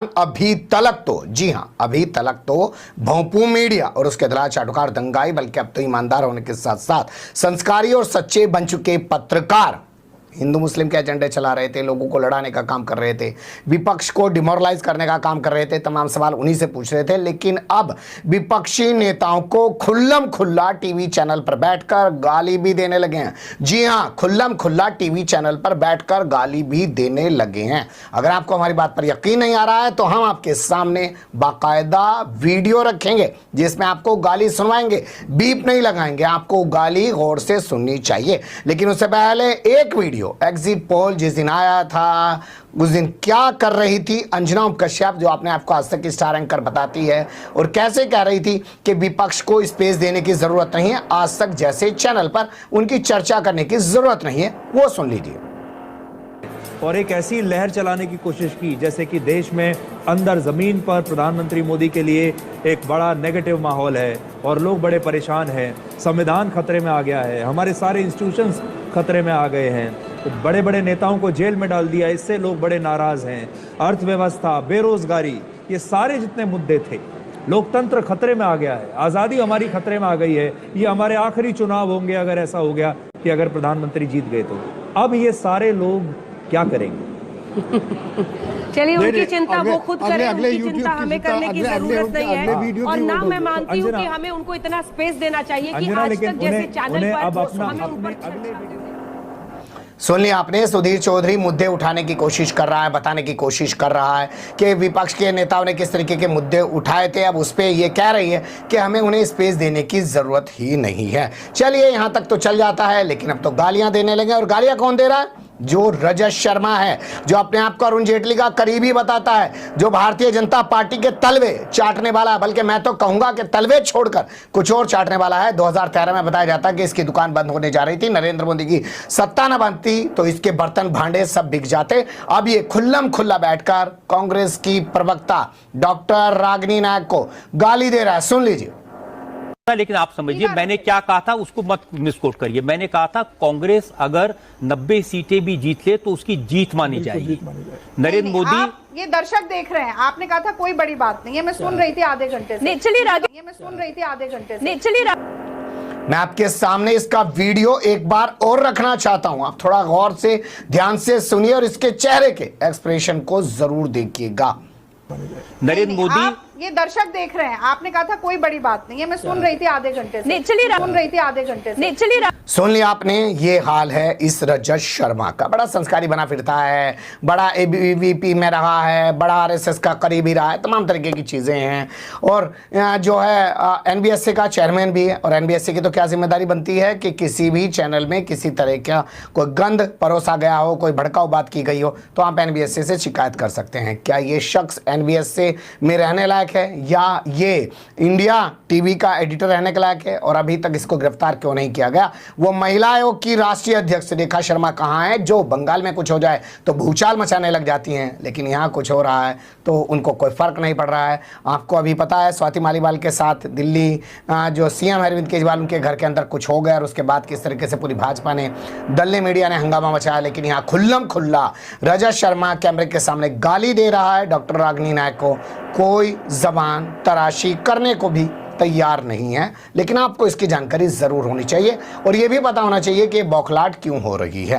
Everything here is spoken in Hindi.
अभी तलक तो जी हां, अभी तलक तो भोंपू मीडिया और उसके दलाल चाटुकार दंगाई, बल्कि अब तो ईमानदार होने के साथ साथ संस्कारी और सच्चे बन चुके पत्रकार हिंदू मुस्लिम के एजेंडे चला रहे थे, लोगों को लड़ाने का काम कर रहे थे, विपक्ष को डिमोरलाइज करने का काम कर रहे थे, तमाम सवाल उन्हीं से पूछ रहे थे। लेकिन अब विपक्षी नेताओं को खुल्लम खुल्ला टीवी चैनल पर बैठकर गाली भी देने लगे हैं। जी हां, खुल्लम खुल्ला टीवी चैनल पर बैठकर गाली भी देने लगे हैं। अगर आपको हमारी बात पर यकीन नहीं आ रहा है तो हम आपके सामने बाकायदा वीडियो रखेंगे जिसमें आपको गाली सुनवाएंगे, बीप नहीं लगाएंगे, आपको गाली गौर से सुननी चाहिए। लेकिन उससे पहले एक वीडियो एग्जिट पोल जिस दिन आया था उस दिन क्या कर रही थी अंजना उप कश्यप, जो आपने आपको आज तक की स्टार एंकर बताती है, और कैसे कह रही थी कि विपक्ष को स्पेस देने की जरूरत नहीं है, आज तक जैसे चैनल पर उनकी चर्चा करने की जरूरत नहीं है, वो सुन लीजिए। और एक ऐसी लहर चलाने की कोशिश की जैसे कि देश में अंदर जमीन पर प्रधानमंत्री मोदी के लिए एक बड़ा नेगेटिव माहौल है और लोग बड़े परेशान हैं, संविधान खतरे में आ गया है, हमारे सारे इंस्टीट्यूशंस खतरे में आ गए हैं, तो बड़े बड़े नेताओं को जेल में डाल दिया, इससे लोग बड़े नाराज हैं, अर्थव्यवस्था, बेरोजगारी, ये सारे जितने मुद्दे थे, लोकतंत्र खतरे में आ गया है, आज़ादी हमारी खतरे में आ गई है, ये हमारे आखिरी चुनाव होंगे अगर ऐसा हो गया कि अगर प्रधानमंत्री जीत गए तो। अब ये सारे लोग क्या करेंगे? चलिए, उनकी चिंता वो खुद करें, उनकी चिंता हमें करने की जरूरत नहीं है। और ना मैं मानती हूँ कि हमें उनको इतना स्पेस देना चाहिए कि आज तक जैसे चैनल पर हमें उन सुन लिया आपने, सुधीर चौधरी मुद्दे उठाने की कोशिश कर रहा है, बताने की कोशिश कर रहा है कि विपक्ष के नेताओं ने किस तरीके के मुद्दे उठाए थे। अब उस पर ये कह रही है कि हमें उन्हें स्पेस देने की जरूरत ही नहीं है। चलिए, यहां तक तो चल जाता है, लेकिन अब तो गालियां देने लगे। और गालियां कौन दे रहा है? जो रजत शर्मा है, जो अपने आप को अरुण जेटली का करीबी बताता है, जो भारतीय जनता पार्टी के तलवे चाटने वाला है, बल्कि मैं तो कहूंगा कि तलवे छोड़कर कुछ और चाटने वाला है। 2013 में बताया जाता है कि इसकी दुकान बंद होने जा रही थी, नरेंद्र मोदी की सत्ता न बनती तो इसके बर्तन भांडे सब बिक जाते। अब ये खुल्लम खुल्ला बैठकर कांग्रेस की प्रवक्ता डॉक्टर रागिनी नायक को गाली दे रहा है, सुन लीजिए। लेकिन आप समझिए मैंने क्या कहा था, उसको मत मिसकोट करिए। मैंने कहा था कांग्रेस अगर 90 सीटें भी जीत ले तो उसकी जीत मानी जाएगी। नरेंद्र मोदी, ये दर्शक देख रहे हैं, आपने कहा था कोई बड़ी बात नहीं है, मैं सुन रही थी आधे घंटे से। चलिए मैं आपके सामने इसका वीडियो एक बार और रखना चाहता हूं, आप थोड़ा गौर से ध्यान से सुनिए और इसके चेहरे के एक्सप्रेशन को जरूर देखिएगा। नरेंद्र मोदी, ये दर्शक देख रहे हैं, आपने कहा था कोई बड़ी बात नहीं है, मैं सुन रही थी आधे घंटे से। सुन लिया आपने, ये हाल है इस रजत शर्मा का। बड़ा संस्कारी बना फिरता है, बड़ा एबीवीपी में रहा है, बड़ा आरएसएस का करीबी रहा है, तमाम तरीके की चीजें हैं। और जो है एनबीएसए का चेयरमैन भी है। और एनबीएसए की तो क्या जिम्मेदारी बनती है कि किसी भी चैनल में किसी तरह का कोई गंद परोसा गया हो, कोई भड़काऊ बात की गई हो, तो आप एनबीएसए से शिकायत कर सकते हैं। क्या ये शख्स एनबीएसए में रहने लायक है या ये इंडिया टीवी का एडिटर रहने के लायक है? और अभी तक इसको गिरफ्तार क्यों नहीं किया गया? वो महिला आयोग की राष्ट्रीय अध्यक्ष रेखा शर्मा कहां है, जो बंगाल में कुछ हो जाए तो भूचाल मचाने लग जाती हैं, लेकिन यहां कुछ हो रहा है तो उनको कोई फर्क नहीं पड़ रहा है। आपको अभी पता है स्वाति मालीवाल के साथ दिल्ली जो सीएम अरविंद केजरीवाल, उनके घर के अंदर कुछ हो गया और उसके बाद किस तरीके से पूरी भाजपा ने, दल्ले मीडिया ने हंगामा मचाया। लेकिन यहाँ खुल्लम खुल्ला रजत शर्मा कैमरे के सामने गाली दे रहा है डॉक्टर रागिनी नायक को, कोई जबान तराशी करने को भी तैयार नहीं है। लेकिन आपको इसकी जानकारी जरूर होनी चाहिए और यह भी पता होना चाहिए कि बौखलाहट क्यों हो रही है।